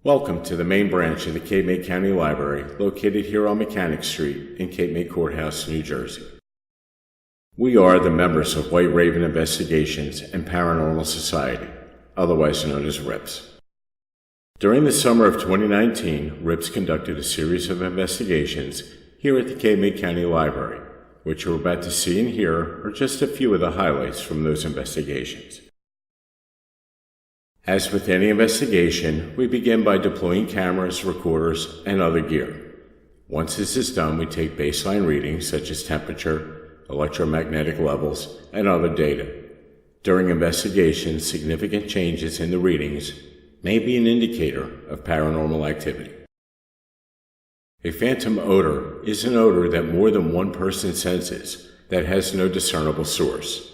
Welcome to the main branch of the Cape May County Library, located here on Mechanic Street in Cape May Courthouse, New Jersey. We are the members of White Raven Investigations and Paranormal Society, otherwise known as RIPS. During the summer of 2019, RIPS conducted a series of investigations here at the Cape May County Library, which you're about to see and hear are just a few of the highlights from those investigations. As with any investigation, we begin by deploying cameras, recorders, and other gear. Once this is done, we take baseline readings such as temperature, electromagnetic levels, and other data. During investigations, significant changes in the readings may be an indicator of paranormal activity. A phantom odor is an odor that more than one person senses that has no discernible source.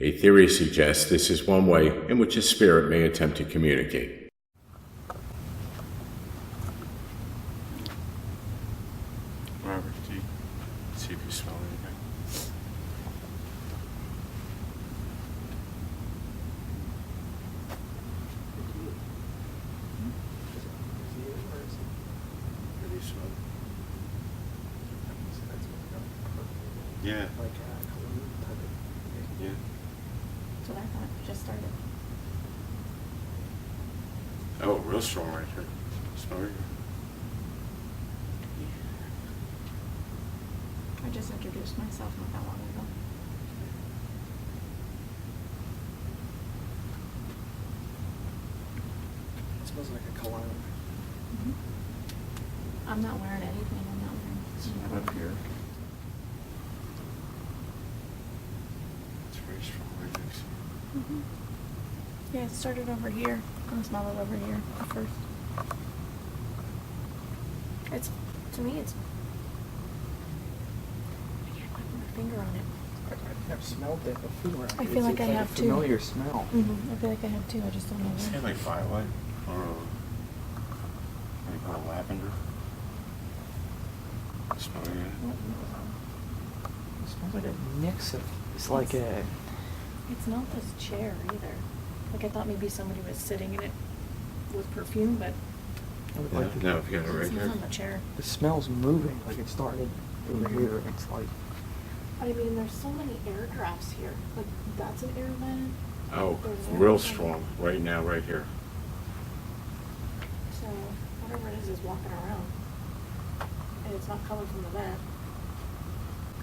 A theory suggests this is one way in which a spirit may attempt to communicate. Robert, see if you smell anything. What do you smell? Yeah. Yeah. That's what I thought. Just started. Oh, real strong right here. Smell it. I just introduced myself not that long ago. It smells like a cologne. I'm not wearing anything. I'm not wearing. It's up here. It's very strong right next to you. Mm-hmm. Yeah, it started over here. I'm gonna smell it over here at first. It's, to me, it's. I can't put my finger on it. I've never smelled it before. I feel like I have a too. familiar smell. I feel like I have too. I just don't know It's where. like firelight or what do you call it, lavender. Smell it. It smells like a mix of. It's like a. It's not this chair either. Like I thought maybe somebody was sitting in it with perfume, but Like the, No, if you got it right it's not here. on the chair. the smell's moving. Like it started over here, and it's like. I mean, there's so many air drafts here. Like that's an air vent. Oh, There's air real vent. strong right now, right here. So whatever it is walking around, and it's not coming from the vent.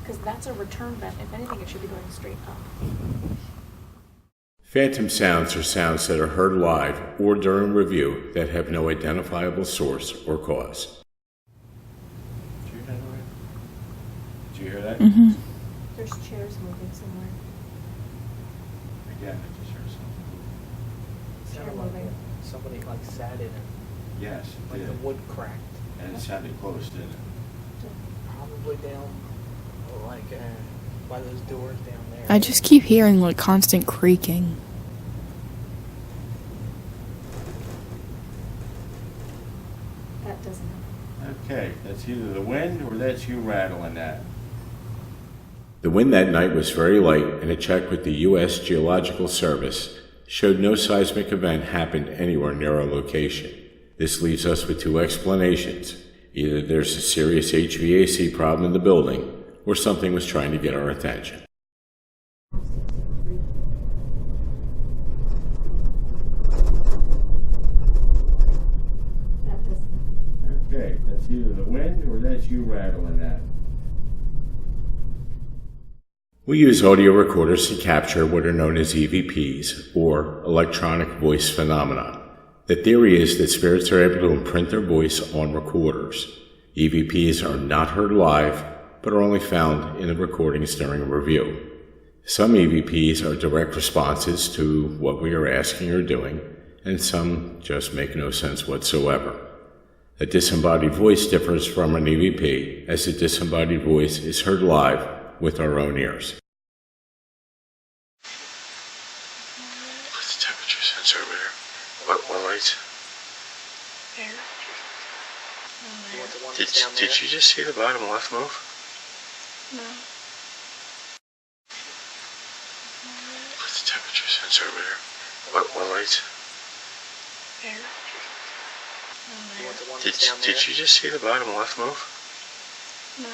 Because that's a return vent. If anything, it should be going straight up. Phantom sounds are sounds that are heard live or during review that have no identifiable source or cause. Did you hear that? Ryan? Did you hear that? Mm-hmm. There's chairs moving somewhere. Again, I just heard something. Chair Sounded like moving. somebody like sat in it. Yes, it Like did. the wood cracked. And it sounded close, didn't it? Probably down, like by those doors down there. I just keep hearing like constant creaking. That doesn't. Okay, that's either the wind or that's you rattling that. The wind that night was very light, and a check with the U.S. Geological Service showed no seismic event happened anywhere near our location. This leaves us with two explanations. Either there's a serious HVAC problem in the building, or something was trying to get our attention. That doesn't. Okay, that's either the wind or that's you rattling that. We use audio recorders to capture what are known as EVPs, or electronic voice phenomena. The theory is that spirits are able to imprint their voice on recorders. EVPs are not heard live, but are only found in the recordings during a review. Some EVPs are direct responses to what we are asking or doing, and some just make no sense whatsoever. A disembodied voice differs from an EVP, as a disembodied voice is heard live with our own ears. What's the temperature sensor over there? What lights? Air. You want the one Did, that's down did there? you just see the bottom left move? No. What's the temperature sensor over there? What lights? Air. You want the one Did, that's down there? did you just see the bottom left move? No.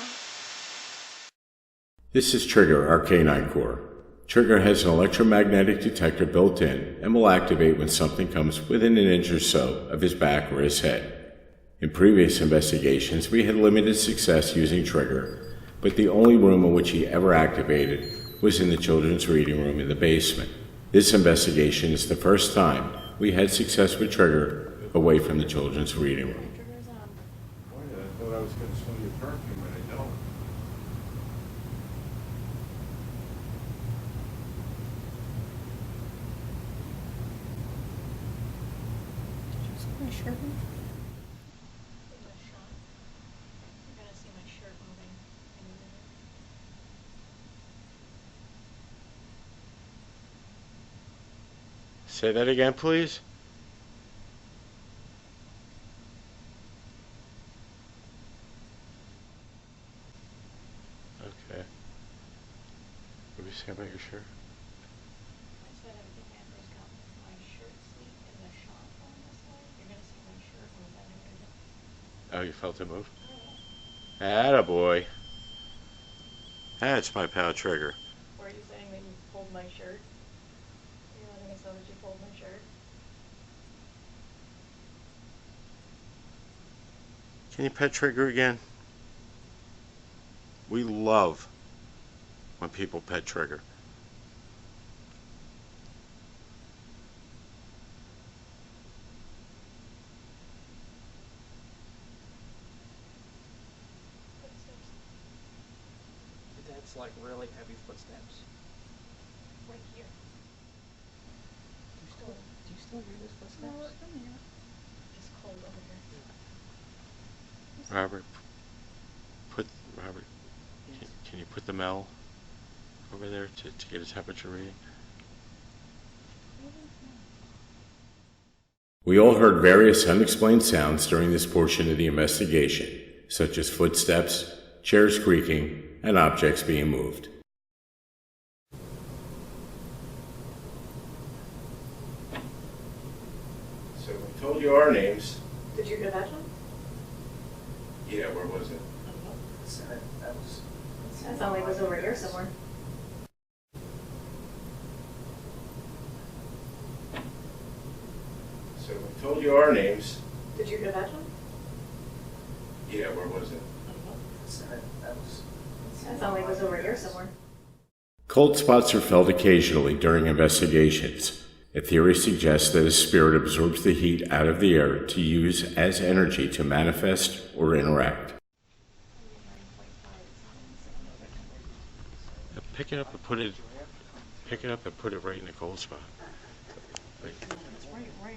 This is Trigger, our canine core. Trigger has an electromagnetic detector built in and will activate when something comes within an inch or so of his back or his head. In previous investigations, we had limited success using Trigger, but the only room in which he ever activated was in the children's reading room in the basement. This investigation is the first time we had success with Trigger away from the children's reading room. Trigger's on. I thought I was going to smell your perfume, but I don't. My shirt move? You're gonna see my shirt moving. Say that again, please. Okay. What were you saying about your shirt? I said everything Andrew's got my shirt sleeve in the shop on this way. You're gonna see my shirt move anyway. Oh, you felt it move? Attaboy. That's my pal Trigger. Were you saying that you pulled my shirt? You're letting us know that you pulled my shirt? Can you pet Trigger again? We love when people pet Trigger. Footsteps That's like really heavy footsteps. right here. Do you still hear those footsteps? It's cold over here. Robert, Robert, Yes. can you put the Mel over there to get a temperature reading? We all heard various unexplained sounds during this portion of the investigation, such as footsteps, chairs creaking, and objects being moved. So we told you our names. Did you hear that one? Yeah, where was it? That was. That sounded like it was over here somewhere. So we told you our names. Did you hear that one? Yeah, where was it? That was. That sounded like it was over here somewhere. Cold spots are felt occasionally during investigations. A theory suggests that a spirit absorbs the heat out of the air to use as energy to manifest or interact. Pick it up and put it. Pick it up and put it right in the cold spot. Right. It's right.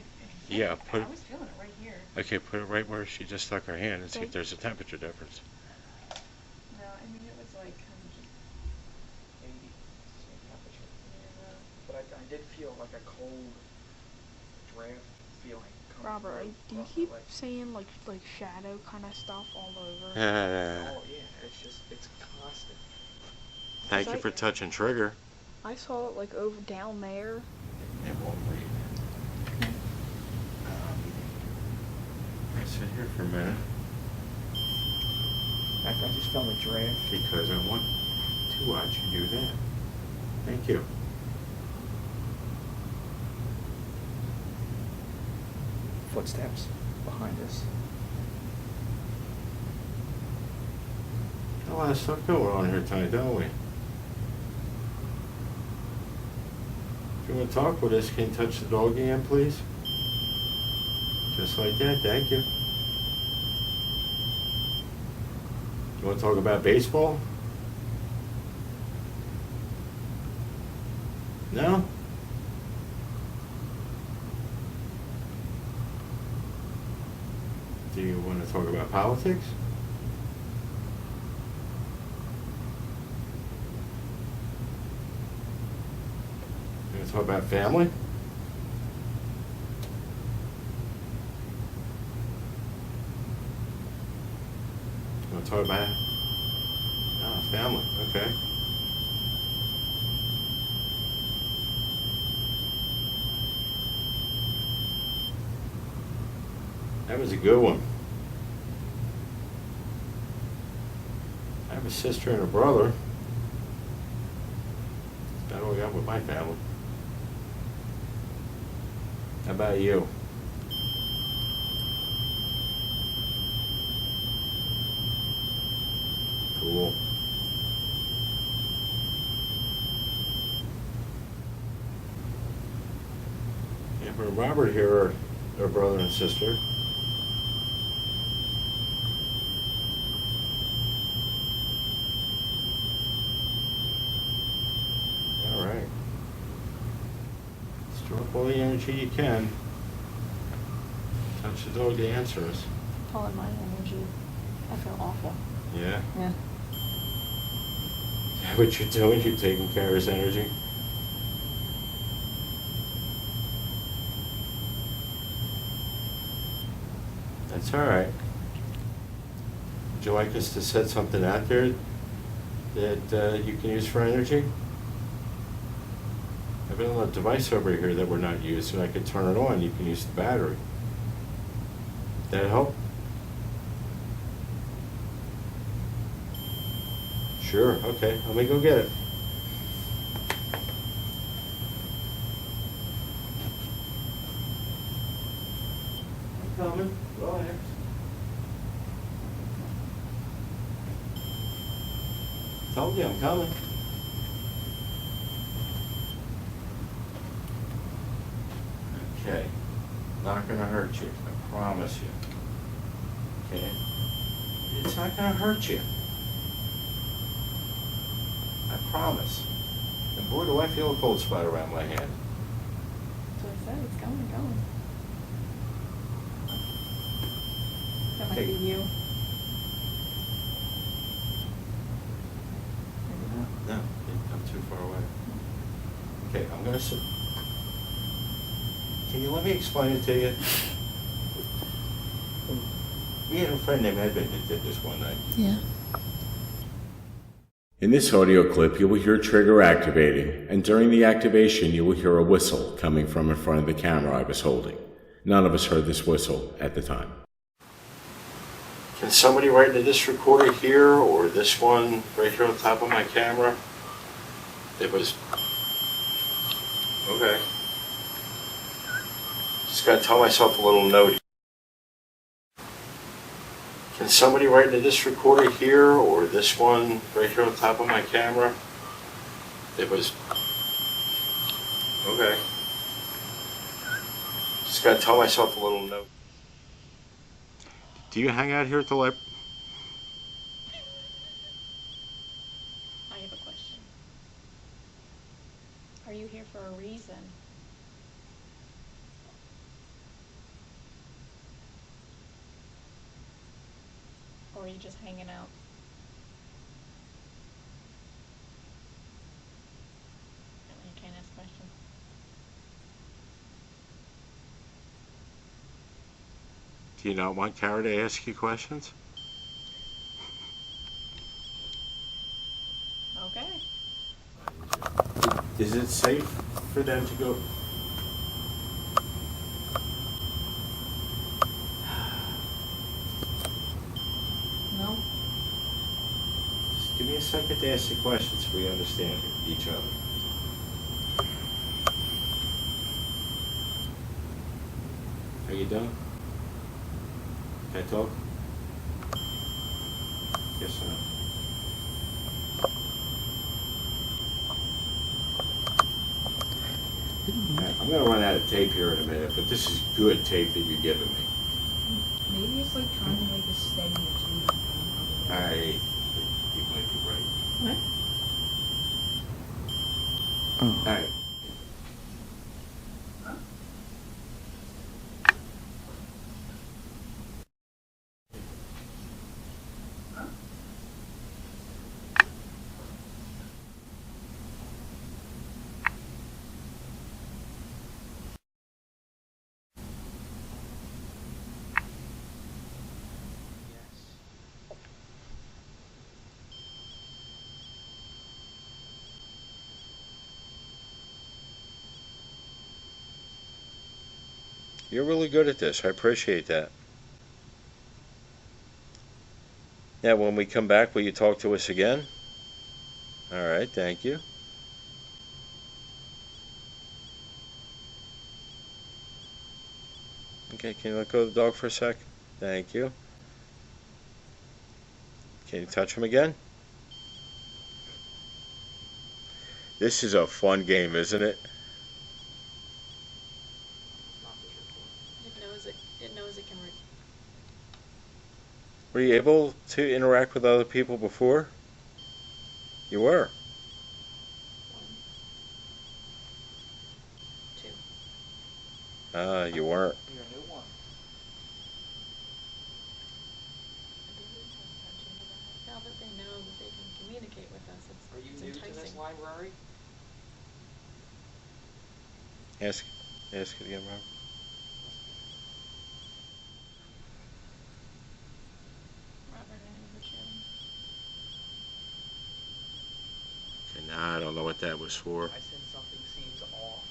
Yeah, put I it. was feeling it right here. Okay, put it right where she just stuck her hand and see if there's a temperature difference. No, I mean, it was like kind of just 80. Same temperature. near the... But I did feel like a cold draft feeling. coming Robert, through do you across my keep legs. saying like shadow kind of stuff all over? Oh yeah, it's constant. Thank you for touching Trigger. I saw it like over down there. It won't leave. Sit here for a minute In fact, I just felt a draft. because I want to watch you do that. Thank you. Footsteps behind us. Got a lot of stuff going on here tonight, don't we? If you want to talk with us, can you touch the dog again, please? Just like that, thank you. You want to talk about baseball? No? Do you want to talk about politics? You want to talk about family? You want to talk about family? Okay. That was a good one. I have a sister and a brother. That's about all I got with my family. How about you? Cool. Amber and Robert here are brother and sister. All right. Store up all the energy you can. Touch the dog, the answer is. Pulling my energy. I feel awful. Yeah. Yeah. Is that what you're doing? You're taking care of his energy? That's all right. Would you like us to set something out there that you can use for energy? I have a little device over here that we're not using. I could turn it on. You can use the battery. That help? Sure. Okay. Let me go get it. I'm coming. Relax. Told you I'm coming. Okay. Not gonna hurt you. I promise you. Okay? It's not gonna hurt you. I promise. And boy, do I feel a cold spot around my hand. That's what I said. It's going. That might Okay. be you. No, I'm too far away. Okay, I'm gonna sit. Can you let me explain it to you? We had a friend named Edmund that did this one night. Yeah. In this audio clip, you will hear trigger activating, and during the activation, you will hear a whistle coming from in front of the camera I was holding. None of us heard this whistle at the time. Can somebody right into this recorder here, or this one right here on top of my camera? It was... Okay. Just gotta tell myself a little note. Can somebody right into this recorder here, or this one right here on top of my camera? It was... Okay. Just gotta tell myself a little note. Do you hang out here at the library? I have a question. Are you here for a reason? Or are you just hanging out? You can't ask questions. Do you not want Kara to ask you questions? Okay. Is it safe for them to go? No? Just give me a second to ask the questions so we understand each other. Are you done? Can I talk? Yes or no? I'm going to run out of tape here in a minute, but this is good tape that you're giving me. Maybe it's like trying to make a steady or something. You might be right. What? All right. You're really good at this. I appreciate that. Now, when we come back, will you talk to us again? All right, thank you. Okay, can you let go of the dog for a sec? Thank you. Can you touch him again? This is a fun game, isn't it? It's not what you're for. It knows it. It knows it can. Were you able to interact with other people before? You were. 1, 2. You weren't. You're a new one. Now that they know that they can communicate with us, Are you it's new enticing. to this library? Ask it again, Robert. Robert, I know what you're. Okay, now I don't know what that was for. I said something seems off.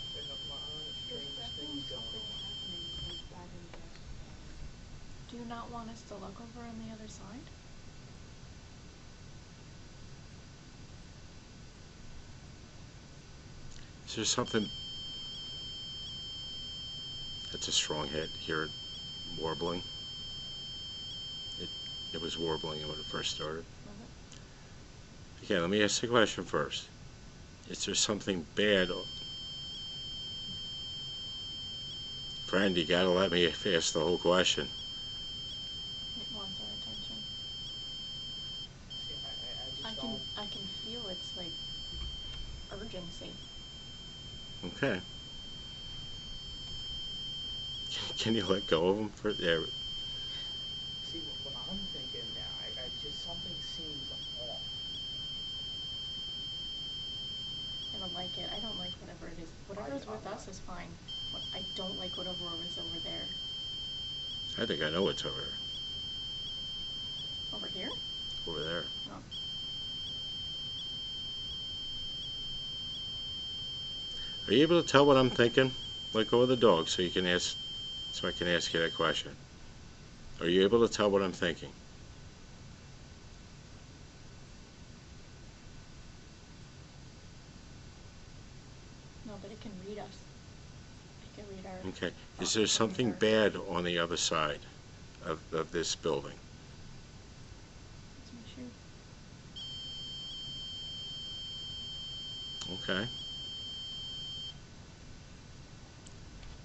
I said a lot of strange things going on. Do you not want us to look over on the other side? Is there something? That's a strong hit. Hear it warbling. It was warbling when it first started. Okay, let me ask the question first. Is there something bad? Friend, you gotta let me ask the whole question. It wants our attention. See, I just don't. I can feel its like urgency. Okay. Can you let go of him for there? See, what I'm thinking now, I just, something seems off. I don't like it. I don't like whatever it is. Whatever's with us is fine. I don't like whatever is over there. I think I know what's over there. Over here? Over there. Oh. Are you able to tell what I'm thinking? Let go of the dog so you can ask, so I can ask you that question. Are you able to tell what I'm thinking? No, but it can read us. It can read our. Okay. Is there something bad on the other side of this building? That's my shoe. Okay.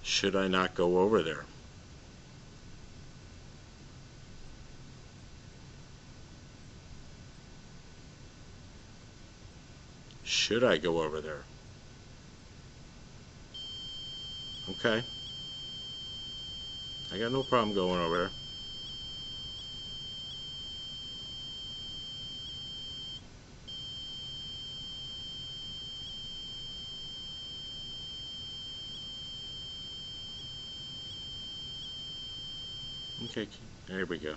Should I not go over there? Should I go over there? Okay. I got no problem going over there. Okay, there we go.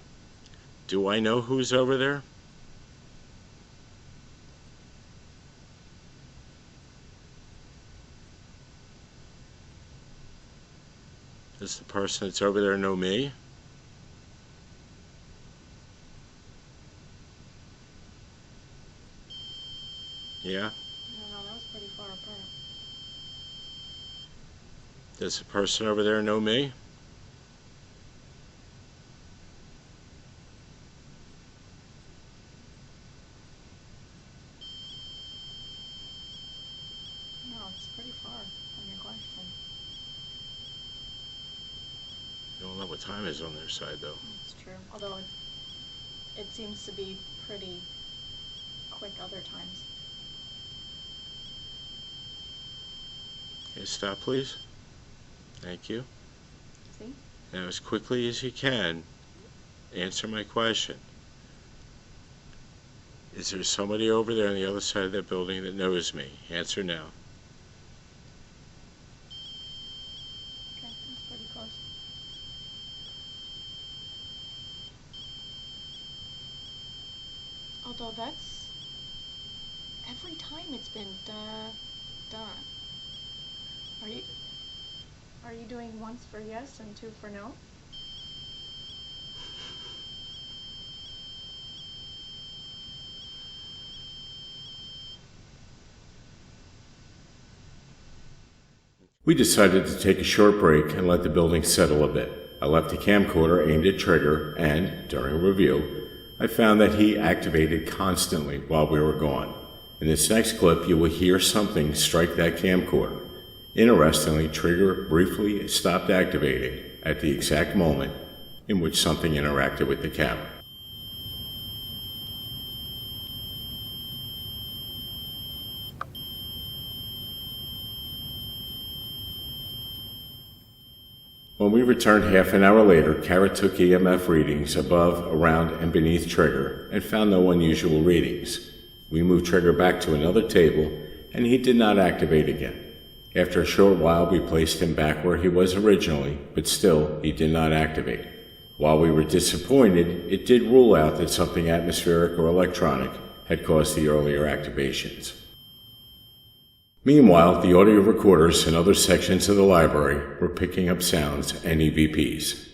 Do I know who's over there? Does the person that's over there know me? Yeah? No, that was pretty far apart. Does the person over there know me? No, it's pretty far from your question. I don't know what time is on their side, though. That's true. Although it seems to be pretty quick other times. Okay, stop, please. Thank you. See? Now, as quickly as you can, answer my question. Is there somebody over there on the other side of that building that knows me? Answer now. Okay, that's pretty close. Although that's every time it's been done. Are you? Are you doing once for yes and two for no? We decided to take a short break and let the building settle a bit. I left the camcorder aimed at Trigger, and, during review, I found that he activated constantly while we were gone. In this next clip, you will hear something strike that camcorder. Interestingly, Trigger briefly stopped activating at the exact moment in which something interacted with the camera. When we returned half an hour later, Kara took EMF readings above, around, and beneath Trigger and found no unusual readings. We moved Trigger back to another table, and he did not activate again. After a short while, we placed him back where he was originally, but still, he did not activate. While we were disappointed, it did rule out that something atmospheric or electronic had caused the earlier activations. Meanwhile, the audio recorders in other sections of the library were picking up sounds and EVPs.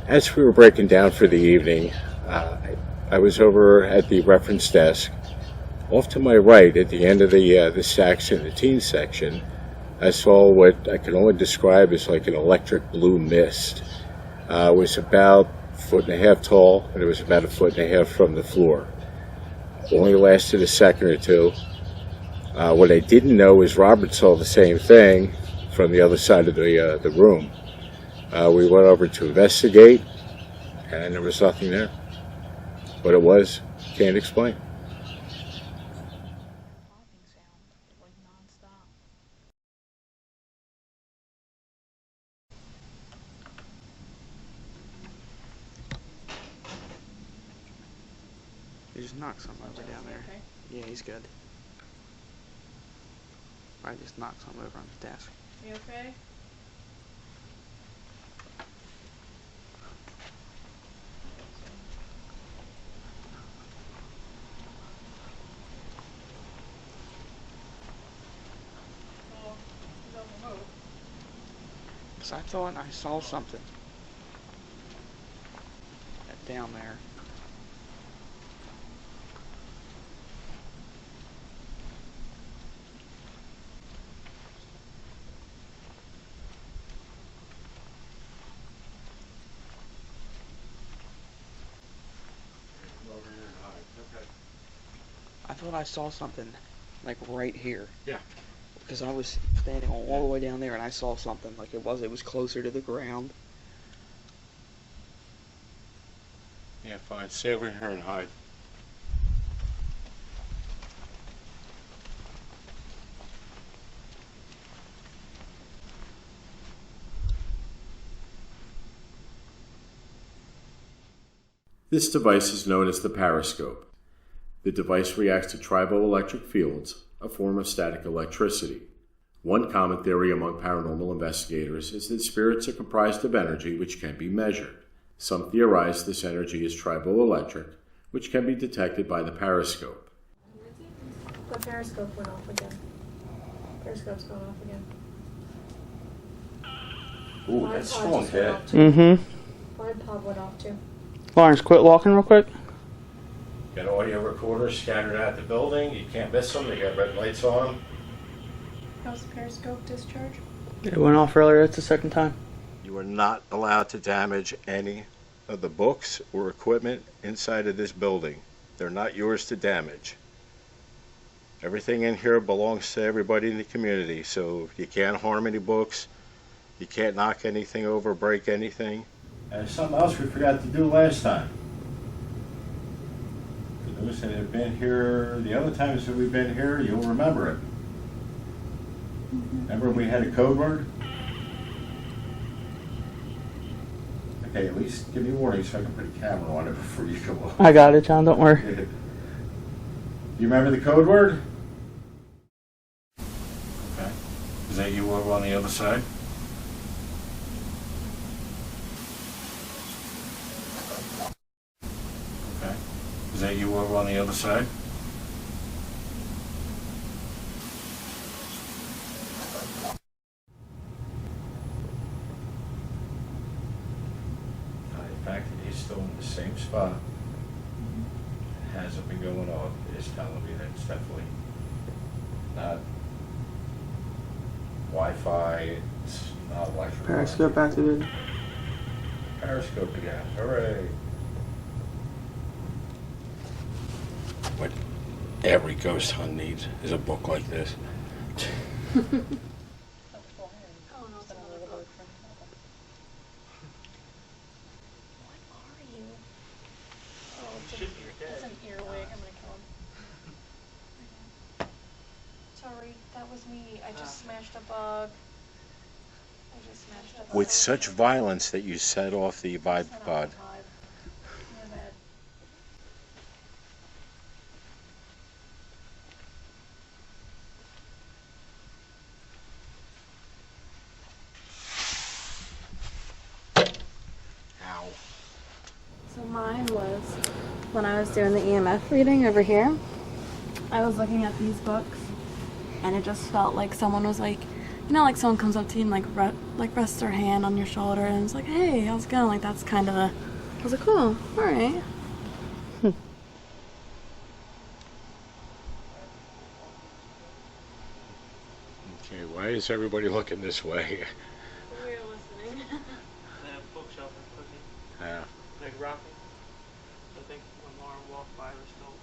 As we were breaking down for the evening, I was over at the reference desk. Off to my right, at the end of the section, the teen section, I saw what I can only describe as like an electric blue mist. It was about a foot and a half tall, and it was about a foot and a half from the floor. Only lasted a second or two. What I didn't know is Robert saw the same thing from the other side of the room. We went over to investigate, and there was nothing there. What it was, can't explain. Popping sound, like non-stop. He just knocked something over down there. Okay. Yeah, he's good. I just knocked something over on his desk. You okay? Oh, he doesn't move. Cause I thought I saw something down there. I thought I saw something, like right here. Yeah. Because I was standing all the way down there and I saw something, like it was closer to the ground. Yeah, fine. Stay over here and hide. This device is known as the periscope. The device reacts to triboelectric fields, a form of static electricity. One common theory among paranormal investigators is that spirits are comprised of energy which can be measured. Some theorize this energy is triboelectric, which can be detected by the periscope. The periscope went off again. Periscope's going off again. Ooh, My that's pod strong, just went Ted. off too. Mm-hmm. My pod went off too. Lawrence, quit walking real quick. Got audio recorders scattered out the building. You can't miss them. They got red lights on them. How's the periscope discharge? It went off earlier. It's the second time. You are not allowed to damage any of the books or equipment inside of this building. They're not yours to damage. Everything in here belongs to everybody in the community, so you can't harm any books. You can't knock anything over, break anything. And there's something else we forgot to do last time. For those that have been here, the other times that we've been here, you'll remember it. Remember we had a code word? Okay, at least give me a warning so I can put a camera on it before you go off. I got it, John. Don't worry. You remember the code word? Okay. Is that you over on the other side? Okay. Is that you over on the other side? In fact, he's still in the same spot. It hasn't been going off. It's telling me that it's definitely not Wi-Fi. It's not electrical. Periscope activated. Periscope again. Hooray. What every ghost hunt needs is a book like this. Oh no, it's another book. What are you? Oh, it's an earwig. I'm gonna kill him. Sorry, that was me. I just smashed a bug. With such violence that you set off the vibe pod. My bad. Ow. So mine was when I was doing the EMF reading over here. I was looking at these books, and it just felt like someone was like, you know, like someone comes up to you and like rests their hand on your shoulder, and it's like, hey, how's it going? Like that's kind of a. I was like, cool, all right. Okay, why is everybody looking this way? We're listening. That bookshelf is cooking, Yeah. like rocking. I think when Lauren walked by, we're still.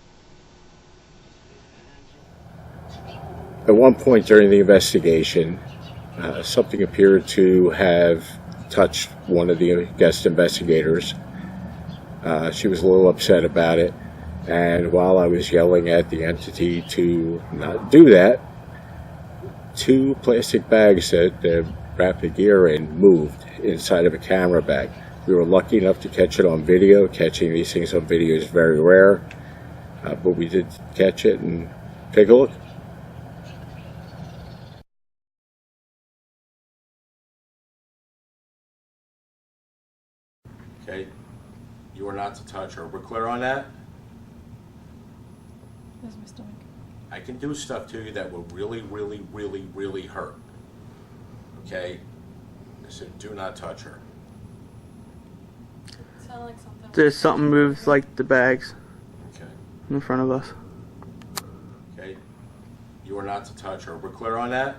At one point during the investigation, something appeared to have touched one of the guest investigators. She was a little upset about it, and while I was yelling at the entity to not do that, 2 plastic bags that wrapped the gear in moved inside of a camera bag. We were lucky enough to catch it on video. Catching these things on video is very rare, but we did catch it, and take a look. Okay, you are not to touch her. We're clear on that? There's my stomach. I can do stuff to you that will really, really, really, really hurt. Okay? So do not touch her. It sounded like something. There's something moves like the bags Okay. in front of us. Okay? You are not to touch her. We're clear on that?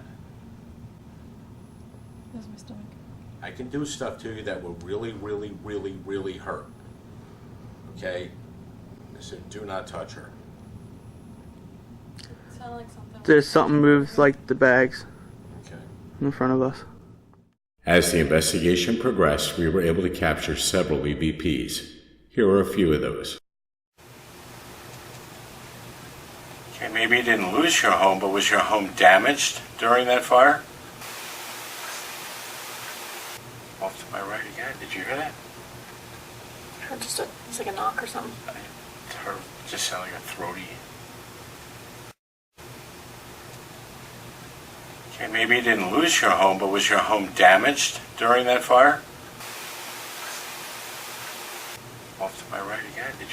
There's my stomach. I can do stuff to you that will really, really, really, really hurt. Okay? So do not touch her. It sounded like something. There's something moves like the bags Okay. in front of us. As the investigation progressed, we were able to capture several EVPs. Here are a few of those. Okay, maybe you didn't lose your home, but was your home damaged during that fire? Off to my right again. Did you hear that? I heard it's like a knock or something. It heard, just sounded like a throaty. Okay, maybe you didn't lose your home, but was your home damaged during that fire?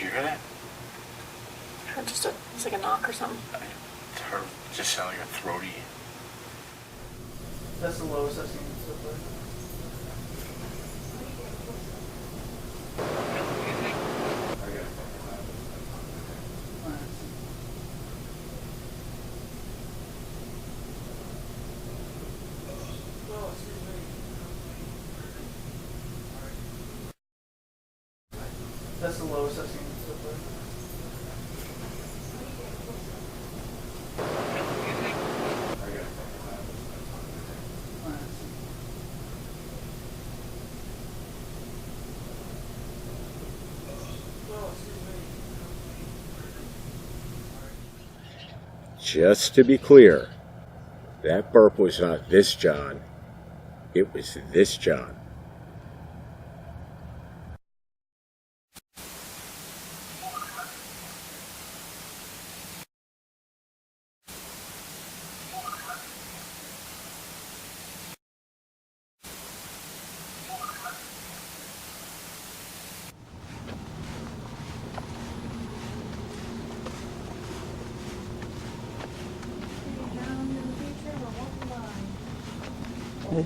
you hear that? It's like a knock or something. It heard, just sound like a throaty. That's the lowest I've seen it so far. That's the lowest I've seen it so far. Just to be clear, that burp was not this John. It was this John.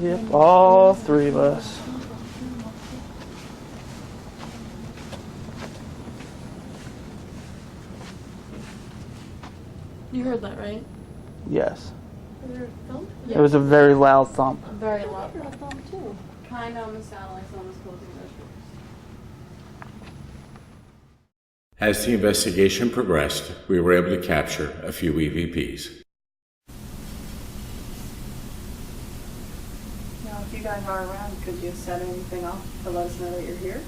Yep, all three of us. You heard that, right? Yes. Yeah. It was a very loud thump. Very loud thump too. Kind of almost sounded like someone was closing those doors. As the investigation progressed, we were able to capture a few EVPs. Now, if you guys are around, could you set anything up to let us know that you're here?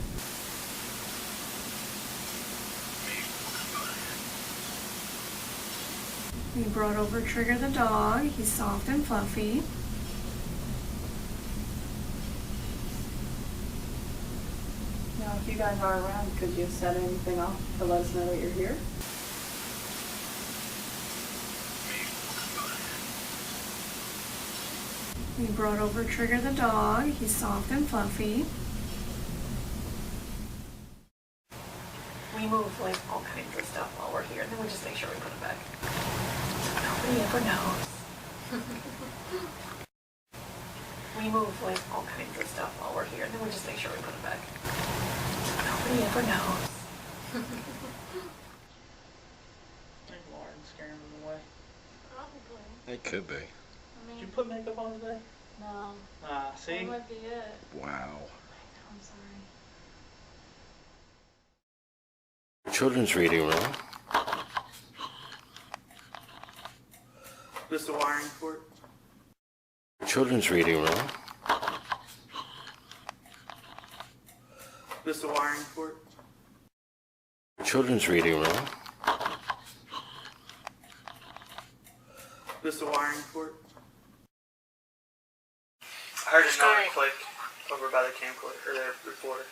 We brought over Trigger the dog. He's soft and fluffy. Now, if you guys are around, could you set anything up to let us know that you're here? We brought over Trigger the dog. He's soft and fluffy. We move like all kinds of stuff while we're here, and then we just make sure we put it back. Nobody ever knows. We move like all kinds of stuff while we're here, and then we just make sure we put it back. Nobody ever knows. I think Lauren's scaring them away. Probably. It could be. Did you put makeup on today? No. Ah, see? That might be it. Wow. I'm sorry. Children's reading room. This the wiring port? Children's reading room. This the wiring port? Children's reading room. This the wiring port? I heard another click over by the camcorder, or the recorder.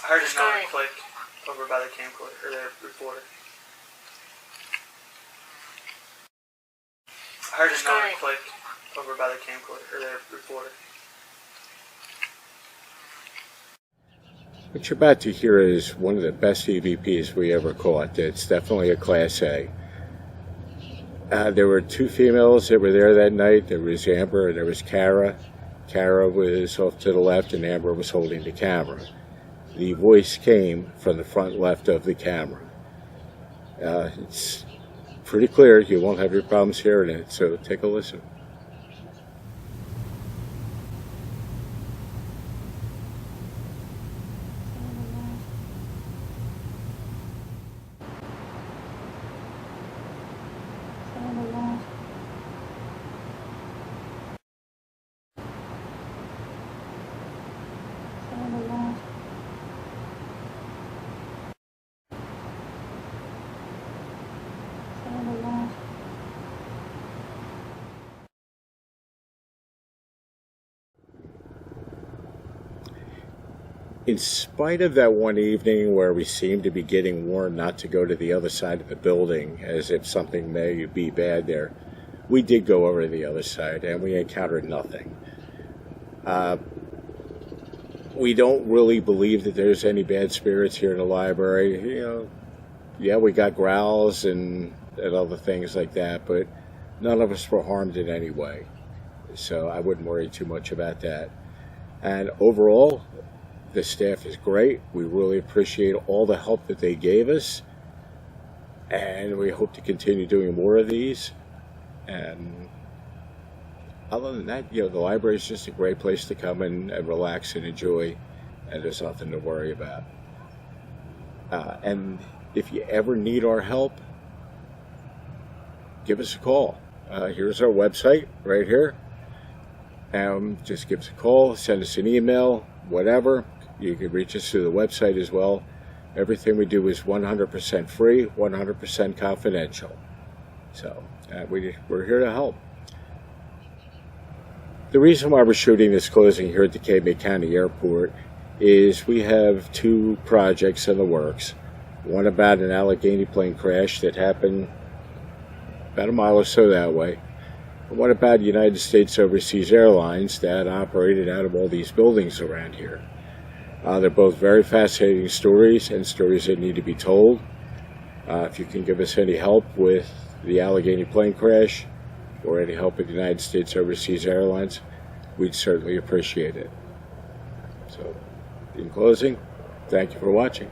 I heard another click over by the camcorder, or the recorder. I heard another click over by the camcorder, or the recorder. What you're about to hear is one of the best EVPs we ever caught. It's definitely a Class A. There were two females that were there that night. There was Amber and there was Kara. Kara was off to the left and Amber was holding the camera. The voice came from the front left of the camera. It's pretty clear. You won't have your problems hearing it, so take a listen. In spite of that one evening where we seemed to be getting warned not to go to the other side of the building as if something may be bad there, we did go over to the other side and we encountered nothing. we don't really believe that there's any bad spirits here in the library. You know, yeah, we got growls and other things like that, but none of us were harmed in any way. So I wouldn't worry too much about that. And overall, the staff is great. We really appreciate all the help that they gave us. And we hope to continue doing more of these. And other than that, you know, the library is just a great place to come and relax and enjoy. And there's nothing to worry about. And if you ever need our help, give us a call. Here's our website right here. Just give us a call, send us an email, whatever. You can reach us through the website as well. Everything we do is 100% free, 100% confidential. So we're here to help. The reason why we're shooting this closing here at the Cape May County Airport is we have 2 projects in the works. One about an Allegheny plane crash that happened about a mile or so that way. And one about United States Overseas Airlines that operated out of all these buildings around here. They're both very fascinating stories and stories that need to be told. If you can give us any help with the Allegheny plane crash or any help with United States Overseas Airlines, we'd certainly appreciate it. So, in closing, thank you for watching.